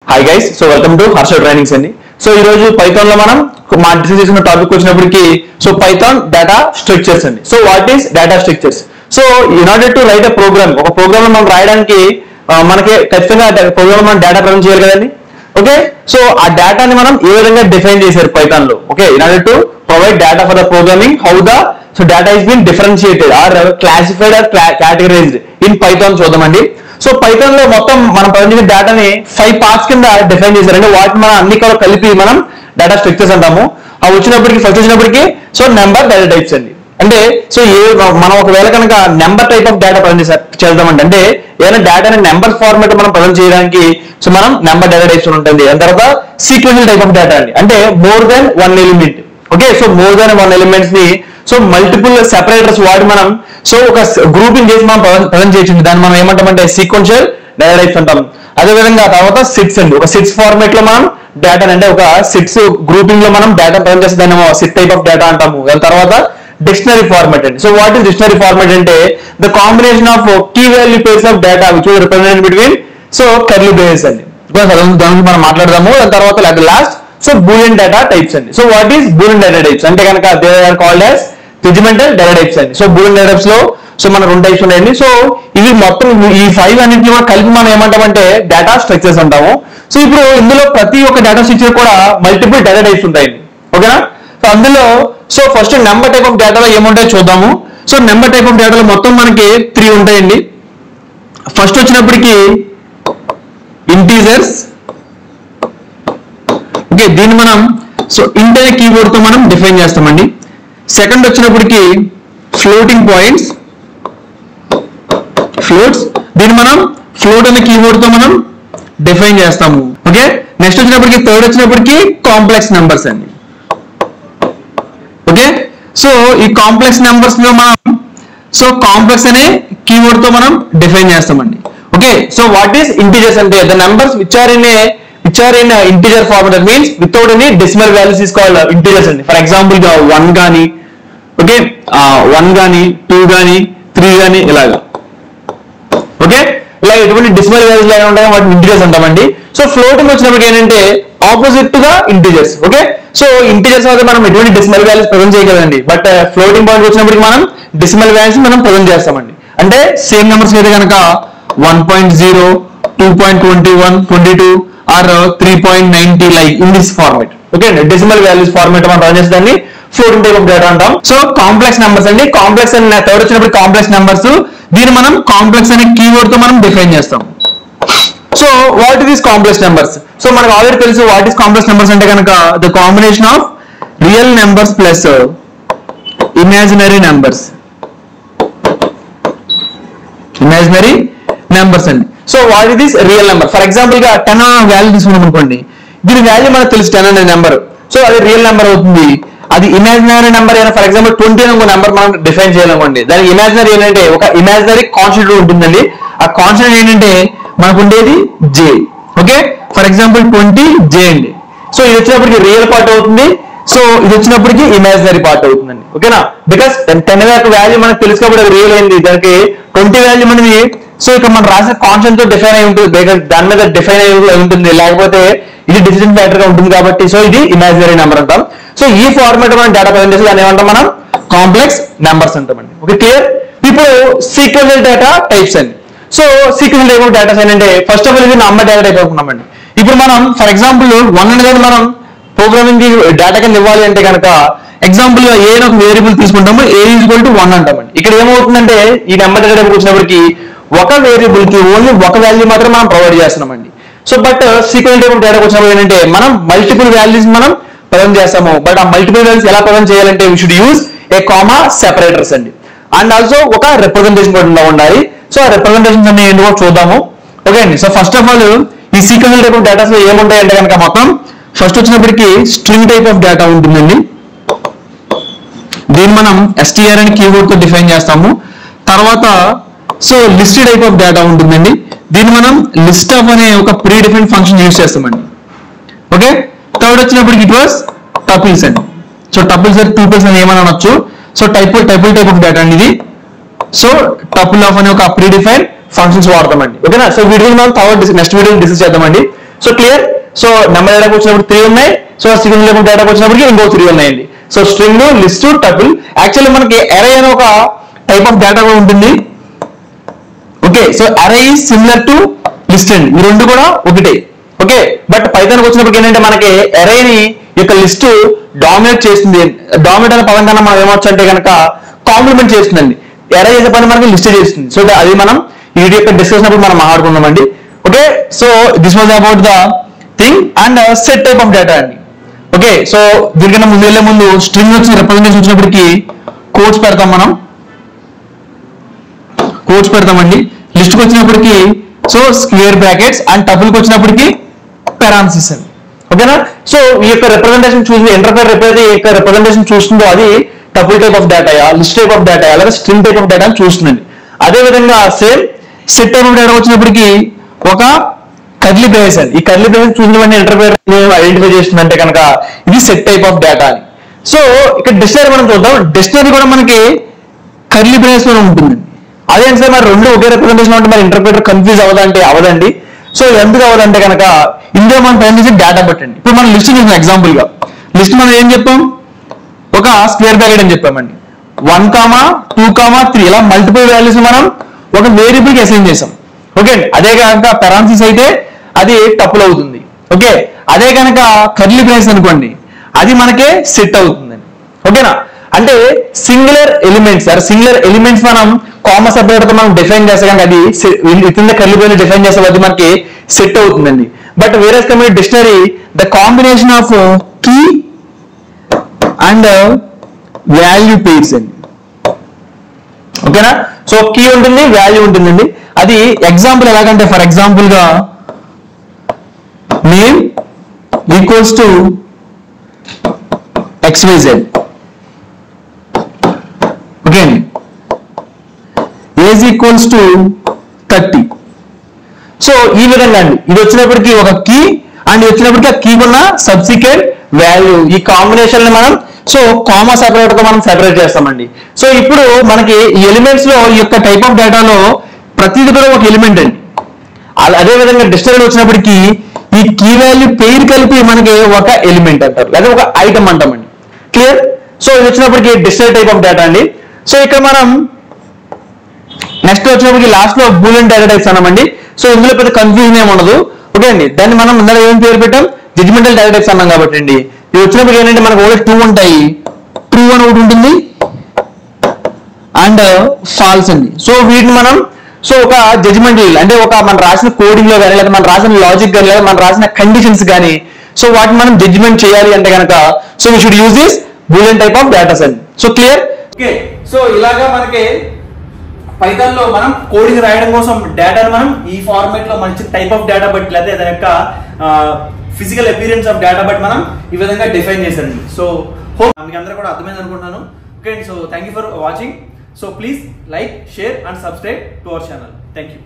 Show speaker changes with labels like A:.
A: Hi guys, so welcome to Harsha trainings అండి. So ఈ రోజు పైథాన్ లో మనం డిస్కస్ చేసిన టాపిక్ వచ్చినప్పటికి సో పైథాన్ డేటా స్ట్రక్చర్స్ అండి. So what is data structures? So in order to write a program, ఒక ప్రోగ్రామ్ మనం రాయడానికి మనకి ఖచ్చితంగా ప్రోగ్రామ్ మనం డేటా ప్రజెంట్ చేయాలి కదండి. ఓకే, సో ఆ డేటాని మనం ఏ విధంగా డిఫైన్ చేశారు పైథాన్ లో? Okay, in order to provide data for the programming, how the so data is been differentiated or classified or categorized in Python చూద్దామండి. సో పైథాన్ లో మొత్తం మనం ప్రజెంట్ డేటాని 5 పార్ట్స్ కింద డిఫైన్ చేశారంటే వాటిని మనం అన్ని కూడా కలిపి మనం డేటా స్ట్రక్చర్స్ అంటాము. అవి వచ్చినప్పటికీ ఫస్ట్ వచ్చినప్పటికీ సో నెంబర్ డేటా టైప్స్ అండి. అంటే సో మనం ఒకవేళ కనుక number type of data present చేద్దామంటే, అంటే ఏదైనా డేటాని నెంబర్ ఫార్మాట్ మనం ప్రజెంట్ చేయడానికి సో మనం నెంబర్ డేటా టైప్స్ ఉంటుంది. దాని తర్వాత సీక్వెన్షియల్ టైప్ ఆఫ్ డేటా అండి, అంటే more than 1 element. Okay, so more than 1 elements ని సో మల్టిపుల్ సెపరేటర్స్ వాడి మనం సో ఒక గ్రూపింగ్ చేసి మనం ప్రజెంట్ చేయొచ్చు. దాన్ని మనం ఏమంటామంటే సీక్వెన్షియల్ డేటా టైప్స్ అంటాం. అదేవిధంగా తర్వాత సిట్స్ అండి, ఒక సిట్స్ ఫార్మాట్ లో మనం డేటా అంటే ఒక సిట్స్ గ్రూపింగ్ లో మనం డేటా ప్రజెంట్ చేస్తే దాన్ని సిట్ టైప్ ఆఫ్ డేటా అంటాము. దాని తర్వాత డిక్షనరీ ఫార్మాట్ అండి. So what is dictionary format అంటే the combination of key value pairs of data which will represent between so curly braces అండి. దాని గురించి మనం మాట్లాడదాము. దాని తర్వాత last so Boolean data types అండి. So what is Boolean data types అంటే కనుక they are called as regimental data types అండి. సో బూలియన్ డేటా టైప్స్ లో సో మన 2 టైప్స్ ఉన్నాయండి. సో ఇవి మొత్తం ఈ 5 అన్నింటినీ కూడా కలిపి మనం ఏమంటామంటే డేటా స్ట్రక్చర్స్ అంటాము. సో ఇప్పుడు ఇందులో ప్రతి ఒక్క డేటా స్ట్రక్చర్ కూడా మల్టిపుల్ డేటా టైప్స్ ఉంటాయండి. ఓకేనా? సో అందులో so first number type of డేటాలో ఏముంటాయో చూద్దాము. సో నెంబర్ టైప్ ఆఫ్ డేటాలో మొత్తం మనకి 3 ఉంటాయండి. ఫస్ట్ వచ్చినప్పటికీ ఇంటీజర్స్. ఓకే, దీన్ని మనం సో ఇంట్ అనే కీవర్డ్ తో మనం డిఫైన్ చేస్తామండి. సెకండ్ వచ్చినప్పటికీ ఫ్లోటింగ్ పాయింట్స్, ఫ్లోట్స్, దీన్ని మనం ఫ్లోట్ అనే కీవర్డ్ తో మనం డిఫైన్ చేస్తాము. ఓకే, నెక్స్ట్ వచ్చినప్పటికీ థర్డ్ వచ్చినప్పటికీ కాంప్లెక్స్ నెంబర్స్ అండి. ఓకే, సో ఈ కాంప్లెక్స్ నెంబర్స్ లో మనం సో కాంప్లెక్స్ అనే కీవర్డ్ తో మనం డిఫైన్ చేస్తామండి. Okay, so what is integers అంటే the numbers which are in integer format. That means without any decimal values is called integers అండి. ఫర్ ఎగ్జాంపుల్ గా 1 కానీ, ఓకే 1 కానీ 2 కానీ 3 కానీ ఇలాగా. ఓకే, ఇలా ఎటువంటి డెసిమల్ వాల్యూస్ లాగా ఉంటాయి వాటిని ఇంటీజర్స్ అంటామండి. సో ఫ్లోటింగ్ వచ్చినప్పటికీ ఏంటంటే opposite to the integers. Okay, so integers అయితే మనం ఎటువంటి డెసిమల్ వాల్యూస్ ప్రజెంట్ చేయగలండి. బట్ ఫ్లోటింగ్ పాయింట్ వచ్చినప్పటికి మనం డెసిమల్ వాల్యూస్ మనం ప్రజెంట్ చేస్తామండి. అంటే సేమ్ నెంబర్స్ అయితే కనుక 1.0, 2.21, 22 or 3.90 like in this format. Okay, decimal values format మనం ప్రజెంట్ చేసేదాన్ని ఫ్లోటింగ్ టైప్ ఆఫ్ డేటా అంటాం. సో కాంప్లెక్స్ నెంబర్స్ అండి. కాంప్లెక్స్ అనే థర్డ్ వచ్చినప్పుడు కాంప్లెక్స్ నెంబర్స్, దీన్ని మనం కాంప్లెక్స్ అనే కీవర్డ్ తో మనం డిఫైన్ చేస్తాం. So what is complex numbers? So మనకు ఆల్రెడీ తెలుసు వాట్ ఈస్ కాంప్లెక్స్ నెంబర్స్ అంటే కనుక the combination of real numbers plus imaginary numbers. Imaginary numbers అండి. So what is real number? For example గా 10 వాల్యూ తీసుకున్నాం అనుకోండి, దీని వాల్యూ మనకు తెలుసు 10 అనే నెంబర్. సో అది రియల్ నెంబర్ అవుతుంది. అది ఇమాజినరీ నెంబర్ అయినా ఫర్ ఎగ్జాంపుల్ 20 అనే నెంబర్ మనం డిఫైన్ చేయాలనుకోండి, దానికి ఇమాజినరీ ఏంటంటే ఒక ఇమాజినరీ కాన్స్టెంట్ ఉంటుందండి. ఆ కాన్స్టెంట్ ఏంటంటే మనకు ఉండేది J. Okay, for example 20 J అండి. సో ఇది వచ్చినప్పటికి రియల్ పార్ట్ అవుతుంది. సో ఇది వచ్చినప్పటికి ఇమాజినరీ పార్ట్ అవుతుందండి. ఓకేనా? బికాస్ 10 యొక్క వాల్యూ మనకు తెలుసు కాబట్టి అది రియల్ అయింది. దానికి 20 వాల్యూ మనది సో ఇక్కడ మనం రాసిన కాన్స్టెంట్ తో డిఫైన్ అయి ఉంటుంది, దాని మీద డిఫైన్ అయి ఉంటుంది, లేకపోతే ఇది డిసిజన్ ఫ్యాక్టర్ గా ఉంటుంది కాబట్టి సో ఇది ఇమాజినరీ నెంబర్ అంటాం. సో ఈ ఫార్మాట్ మనం డేటా ప్రజెంట్ చేసి దాన్ని ఏమంటాం మనం కాంప్లెక్స్ నెంబర్స్ అంటామండి. Okay, clear? ఇప్పుడు సీక్వెన్షియల్ డేటా టైప్స్ అండి. So sequential type of datas ఏంటంటే ఫస్ట్ ఆఫ్ ఆల్ ఇది నంబర్ డేటా టైప్ అనుకున్నామండి. ఇప్పుడు మనం ఫర్ ఎగ్జాంపుల్ 1 అనేది మనం ప్రోగ్రామింగ్ డేటా కింద ఇవ్వాలి అంటే కనుక ఎగ్జాంపుల్ గా ఏ ఒక వేరియబుల్ తీసుకుంటాము, A = 1 అంటామండి. ఇక్కడ ఏమవుతుందంటే ఈ నెంబర్ డేటా టైప్ వచ్చినప్పటికి ఒక వేరియబుల్ కి ఓన్లీ ఒక వాల్యూ మాత్రం మనం ప్రొవైడ్ చేస్తున్నామండి. So but sequential type of data వచ్చినప్పుడు ఏంటంటే మనం మల్టిపుల్ వాల్యూస్ మనం ప్రజెంట్ చేస్తాము. బట్ ఆ మల్టిపుల్ వాల్యూస్ ఎలా ప్రజెంట్ చేయాలంటే we should use a comma separators అండి. అండ్ ఆల్సో ఒక రిప్రజెంటేషన్ కూడా ఉండాలి. సో ఆ రిప్రజెంటేషన్స్ అన్ని ఏంటో చూద్దాము. ఓకే అండి. సో ఫస్ట్ ఆఫ్ ఆల్ ఈ సీక్వెన్షియల్ టైప్ ఆఫ్ డేటాస్ లో ఏముంటాయంటే కనుక మొత్తం ఫస్ట్ వచ్చినప్పటికీ స్ట్రింగ్ టైప్ ఆఫ్ డేటా ఉంటుందండి. దీన్ని మనం str అనే కీవర్డ్ తో డిఫైన్ చేస్తాము. తర్వాత so list type of data ఉంటుందండి. దీన్ని మనం లిస్ట్ ఆఫ్ అనే ఒక ప్రీ డిఫైన్ ఫంక్షన్ యూజ్ చేస్తామండి. ఓకే, థర్డ్ వచ్చినప్పటికి ఇట్ వాస్ టపుల్స్ అండి. సో టపుల్స్ ఆర్ ట్యూపుల్స్ అని ఏమని అనొచ్చు. సో టైపుల్ టైప్ ఆఫ్ డేటా అండి ఇది. సో టపుల్ ఆఫ్ అనే ఒక ప్రీ డిఫైన్ ఫంక్షన్స్ వాడతామండి. ఓకేనా? సో వీడియో మనం నెక్స్ట్ వీడియో డిస్కస్ చేద్దామండి. So clear. సో నెంబర్ డేటాకి వచ్చినప్పుడు 3 ఉన్నాయి. సో సింగిల్ ఎలిమెంట్ డేటాకి వచ్చినప్పటికి ఇంకో 3 ఉన్నాయండి. So string, list, tuple. Actually మనకి అరే అనే ఒక టైప్ ఆఫ్ డేటా కూడా ఉంటుంది. ఓకే, సో అరే ఈజ్ సిమిలర్ టు లిస్ట్ అండి, ఈ రెండు కూడా ఒకటే. ఓకే, బట్ పైథాన్కి వచ్చినప్పటికి ఏంటంటే మనకి అరేని యొక్క లిస్ట్ డామినేట్ చేస్తుంది. డామినేట్ అనే పదం కన్నా మనం ఏమవచ్చు అంటే కనుక కాంప్లిమెంట్ చేస్తుందండి. అరే చేసే పని మనకి లిస్ట్ చేస్తుంది. సో అది మనం వీటి యొక్క డిస్కషన్ అప్పుడు మనం మాట్లాడుకుందామండి. Okay, so this was about the thing and set type of data అండి. ఓకే, సో దీనికన్నా ముందు వెళ్ళే ముందు స్ట్రింగ్ వచ్చి రిప్రజెంటేషన్ వచ్చినప్పటికి కోడ్స్ పెడతాం, మనం కోడ్స్ పెడతామండి. లిస్ట్కి వచ్చినప్పటికి సో స్క్వేర్ బ్రాకెట్స్ అండ్ టపుల్కి వచ్చినప్పటికి పారాంథసిస్ అండి. ఓకేనా. సో ఈ యొక్క రిప్రజెంటేషన్ చూసి ఇంటర్ప్రెటర్ ఎప్పుడైతే ఈ యొక్క రిప్రజెంటేషన్ చూస్తుందో అది tuple type of data, list type of data, లేదా స్ట్రింగ్ టైప్ ఆఫ్ డేటా అని చూస్తుందండి. అదే విధంగా same set type of data వచ్చినప్పటికి ఒక కర్లీ బ్రేసెస్ అండి. ఈ కర్లీ బ్రేసెస్ చూసిన వెంటనే ఇంటర్ప్రెటర్ ఐడెంటిఫై చేస్తుందంటే కనుక ఇది సెట్ టైప్ ఆఫ్ డేటా అని. సో ఇక్కడ డిక్షనరీ మనం చూద్దాం. డిక్షనరీ కూడా మనకి కర్లీ బ్రేసెస్ లో ఉంటుందండి. అదేంటి సార్ మరి రెండు ఒకే రిప్రజెంటేషన్ ఉంటే మరి ఇంటర్ప్రెటర్ కన్ఫ్యూజ్ అవ్వదంటే అవదండి. సో ఎందుకు అవ్వదంటే కనుక ఇందులో మనం టైం చేసి డేటా బట్టండి. ఇప్పుడు మనం లిస్ట్ చూసాం ఎగ్జాంపుల్ గా. లిస్ట్ మనం ఏం చెప్పాం, ఒక స్క్వేర్ బ్రాకెట్ అని చెప్పామండి. 1, 2, 3 ఇలా మల్టిపుల్ వాల్యూస్ మనం ఒక వేరియబుల్ కి అసైన్ చేసాం. ఓకే అండి. అదే కనుక పారాంథసిస్ అయితే అది టపుల్ అవుతుంది. ఓకే, అదే కనుక కర్లీ బ్రేసెస్ అనుకోండి అది మనకే సెట్ అవుతుందండి. ఓకేనా. అంటే సింగులర్ ఎలిమెంట్స్ మనం కామా సెపరేటర్ మనం డిఫైన్ చేస్తే కనుక అది కింద కర్లీ బ్రేసెస్ డిఫైన్ చేస్తే అది మనకి సెట్ అవుతుందండి. బట్ వేరే community dictionary the combination of key and value pairs అండి. ఓకేనా. సో కీ ఉంటుంది, వాల్యూ ఉంటుందండి. అది ఎగ్జాంపుల్ ఎలాగంటే ఫర్ ఎగ్జాంపుల్ గా name equals to XYZ. Okay అండి. Age equals to 30. సో ఈ విధంగా అండి ఇది వచ్చినప్పటికీ ఒక కీ అండ్ వచ్చినప్పటికీ ఆ కీ ఉన్న సబ్సిక్వెంట్ వాల్యూ, ఈ కాంబినేషన్ ని మనం సో కామా సెపరేటర్ తో మనం సెపరేట్ చేస్తామండి. సో ఇప్పుడు మనకి ఈ ఎలిమెంట్స్ లో ఈ యొక్క టైప్ ఆఫ్ డేటాలో ప్రతిది కూడా ఒక ఎలిమెంట్ అండి. అదే విధంగా డిక్షనరీ వచ్చినప్పటికీ ఈ కీ వాల్యూ పేరు కలిపి మనకి ఒక ఎలిమెంట్ అంటారు, లేదా ఒక ఐటమ్ అంటామండి. క్లియర్. సో ఇది వచ్చినప్పటికీ డిక్షనరీ టైప్ ఆఫ్ డేటా అండి. సో ఇక్కడ మనం నెక్స్ట్ వచ్చినప్పటికి లాస్ట్ లో బూలియన్ డేటా టైప్స్ అన్నామండి. సో ఇందులో పెద్ద కన్ఫ్యూజన్ ఏమి ఉండదు. ఓకే అండి. దాన్ని మనం ఇందులో ఏం పేరు పెట్టాం, జడ్జిమెంటల్ డేటా టైప్స్ అన్నాం కాబట్టి అండి. ఇది వచ్చినప్పుడు ఏంటంటే మనకు ఓన్లీ 2 ఉంటాయి. ట్రూ అని ఒకటి ఉంటుంది అండ్ ఫాల్స్ అండి. సో వీటిని మనం సో ఒక జడ్జిమెంటల్ అంటే ఒక మనం రాసిన కోడింగ్ లో కానీ, లేదా మనం రాసిన లాజిక్ కానీ, లేదా మనం రాసిన కండిషన్స్ కానీ సో వాటిని మనం జడ్జిమెంట్ చేయాలి అంటే కనుక so we should use this Boolean type of datas అండి. So clear. ఓకే, సో ఇలాగా మనకి పైథాన్ లో మనం కోడింగ్ రాయడం కోసం డేటాను మనం ఈ ఫార్మాట్ లో మంచి టైప్ ఆఫ్ డేటా బట్టి లేదా దాని యొక్క ఫిజికల్ అపియరెన్స్ ఆఫ్ డేటా బట్టి మనం ఈ విధంగా డిఫైన్ చేశారండి. సో హోప్ మీకు అందరూ కూడా అర్థమైంది అనుకుంటున్నాను. Okay, so thank you for watching. So please like, share and subscribe to our channel. Thank you.